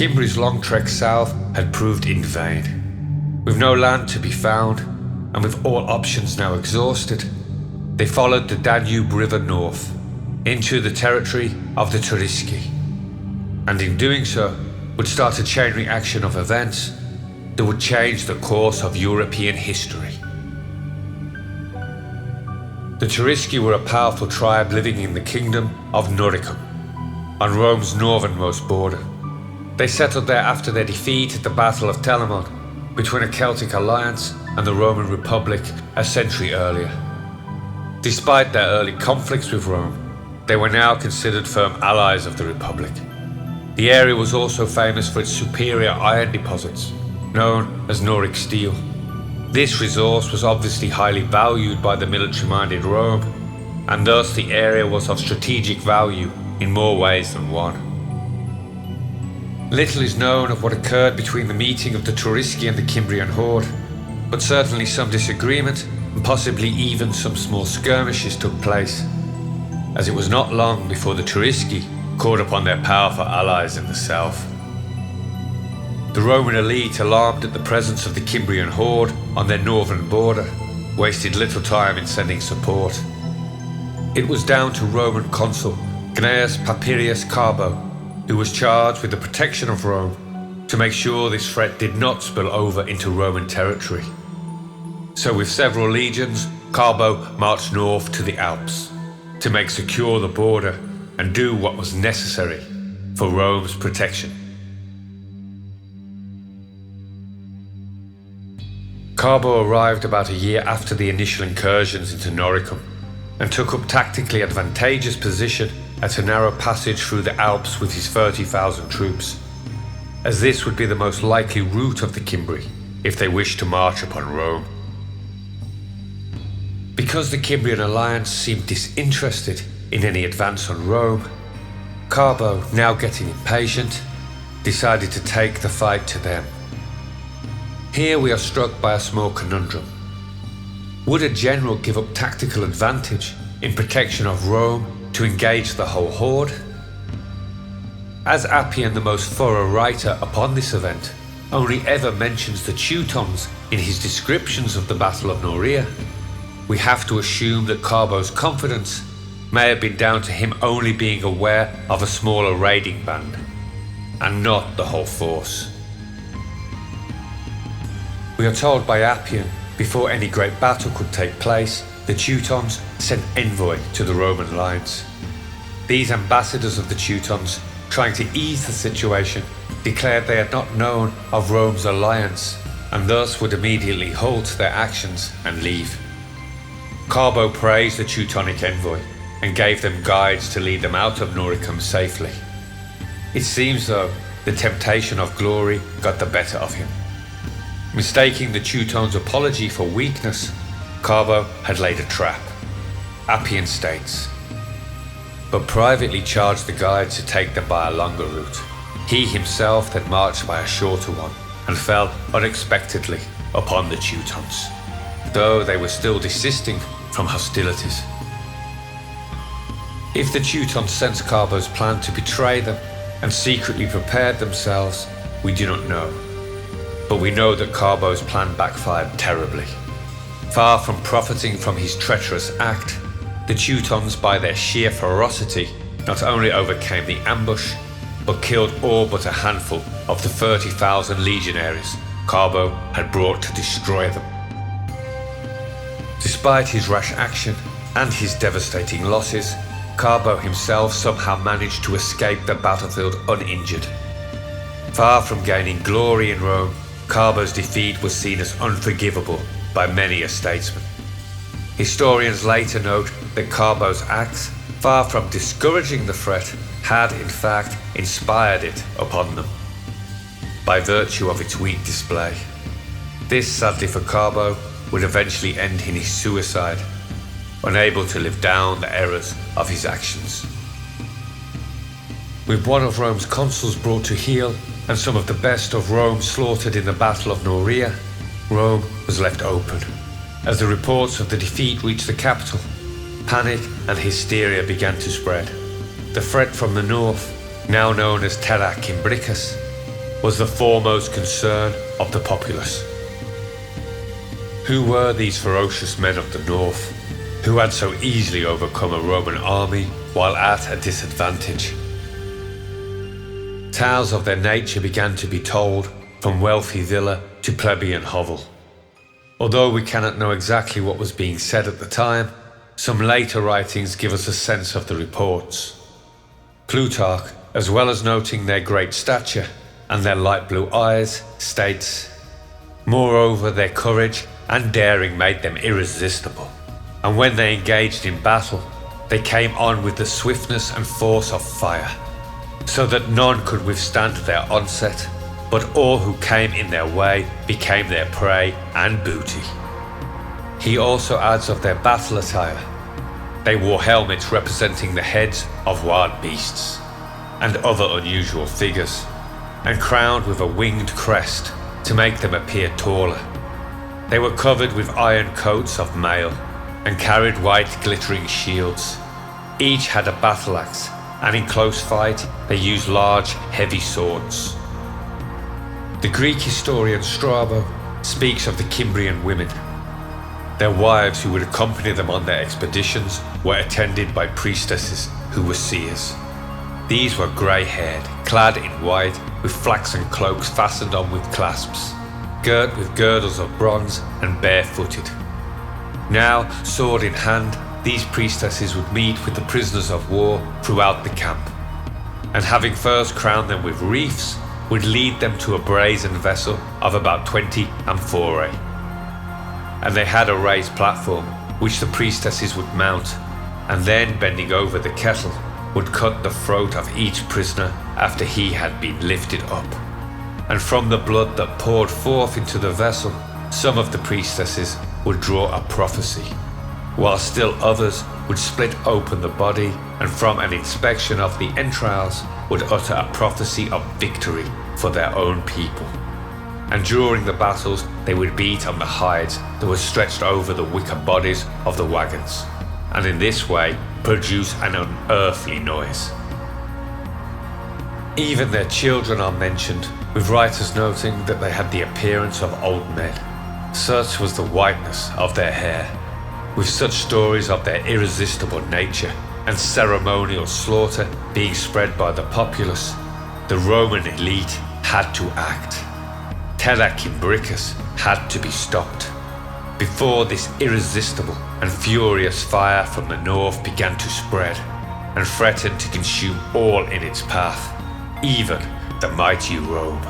Cimbri's long trek south had proved in vain. With no land to be found, and with all options now exhausted, they followed the Danube River north, into the territory of the Turisci, and in doing so would start a chain reaction of events that would change the course of European history. The Turisci were a powerful tribe living in the kingdom of Noricum, on Rome's northernmost border. They settled there after their defeat at the Battle of Telamon, between a Celtic alliance and the Roman Republic a century earlier. Despite their early conflicts with Rome, they were now considered firm allies of the Republic. The area was also famous for its superior iron deposits, known as Noric steel. This resource was obviously highly valued by the military-minded Rome, and thus the area was of strategic value in more ways than one. Little is known of what occurred between the meeting of the Turisci and the Cimbrian horde, but certainly some disagreement and possibly even some small skirmishes took place, as it was not long before the Turisci called upon their powerful allies in the south. The Roman elite, alarmed at the presence of the Cimbrian horde on their northern border, wasted little time in sending support. It was down to Roman consul Gnaeus Papirius Carbo, who was charged with the protection of Rome, to make sure this threat did not spill over into Roman territory. So with several legions, Carbo marched north to the Alps to make secure the border and do what was necessary for Rome's protection. Carbo arrived about a year after the initial incursions into Noricum and took up tactically advantageous position at a narrow passage through the Alps with his 30,000 troops, as this would be the most likely route of the Cimbri if they wished to march upon Rome. Because the Cimbrian alliance seemed disinterested in any advance on Rome, Carbo, now getting impatient, decided to take the fight to them. Here we are struck by a small conundrum. Would a general give up tactical advantage in protection of Rome to engage the whole horde? As Appian, the most thorough writer upon this event, only ever mentions the Teutons in his descriptions of the Battle of Norea, we have to assume that Carbo's confidence may have been down to him only being aware of a smaller raiding band, and not the whole force. We are told by Appian, before any great battle could take place, the Teutons sent envoy to the Roman lines. These ambassadors of the Teutons, trying to ease the situation, declared they had not known of Rome's alliance, and thus would immediately halt their actions and leave. Carbo praised the Teutonic envoy and gave them guides to lead them out of Noricum safely. It seems, though, the temptation of glory got the better of him. Mistaking the Teutons' apology for weakness, Carbo had laid a trap, Appian states, but privately charged the guides to take them by a longer route. He himself then marched by a shorter one and fell unexpectedly upon the Teutons, though they were still desisting from hostilities. If the Teutons sensed Carbo's plan to betray them and secretly prepared themselves, we do not know. But we know that Carbo's plan backfired terribly. Far from profiting from his treacherous act, the Teutons, by their sheer ferocity, not only overcame the ambush, but killed all but a handful of the 30,000 legionaries Carbo had brought to destroy them. Despite his rash action and his devastating losses, Carbo himself somehow managed to escape the battlefield uninjured. Far from gaining glory in Rome, Carbo's defeat was seen as unforgivable by many a statesman. Historians later note that Carbo's acts, far from discouraging the threat, had in fact inspired it upon them, by virtue of its weak display. This, sadly for Carbo, would eventually end in his suicide, unable to live down the errors of his actions. With one of Rome's consuls brought to heel, and some of the best of Rome slaughtered in the Battle of Norea, Rome was left open. As the reports of the defeat reached the capital, panic and hysteria began to spread. The threat from the north, now known as Terra Cimbricus, was the foremost concern of the populace. Who were these ferocious men of the north, who had so easily overcome a Roman army while at a disadvantage? Tales of their nature began to be told from wealthy villa to plebeian hovel. Although we cannot know exactly what was being said at the time, some later writings give us a sense of the reports. Plutarch, as well as noting their great stature and their light blue eyes, states, "Moreover, their courage and daring made them irresistible, and when they engaged in battle, they came on with the swiftness and force of fire, so that none could withstand their onset, but all who came in their way became their prey and booty." He also adds of their battle attire. They wore helmets representing the heads of wild beasts and other unusual figures, and crowned with a winged crest to make them appear taller. They were covered with iron coats of mail and carried white glittering shields. Each had a battle axe, and in close fight they used large, heavy swords. The Greek historian Strabo speaks of the Cimbrian women. Their wives who would accompany them on their expeditions were attended by priestesses who were seers. These were grey-haired, clad in white, with flaxen cloaks fastened on with clasps, girt with girdles of bronze and barefooted. Now, sword in hand, these priestesses would meet with the prisoners of war throughout the camp, and having first crowned them with wreaths, would lead them to a brazen vessel of about 20 amphorae. And they had a raised platform, which the priestesses would mount, and then, bending over the kettle, would cut the throat of each prisoner after he had been lifted up. And from the blood that poured forth into the vessel, some of the priestesses would draw a prophecy, while still others would split open the body, and from an inspection of the entrails would utter a prophecy of victory for their own people. And during the battles they would beat on the hides that were stretched over the wicker bodies of the wagons, and in this way produce an unearthly noise. Even their children are mentioned, with writers noting that they had the appearance of old men. Such was the whiteness of their hair. With such stories of their irresistible nature and ceremonial slaughter being spread by the populace, the Roman elite had to act. Terra Cimbricus had to be stopped before this irresistible and furious fire from the north began to spread and threatened to consume all in its path, even the mighty Rome.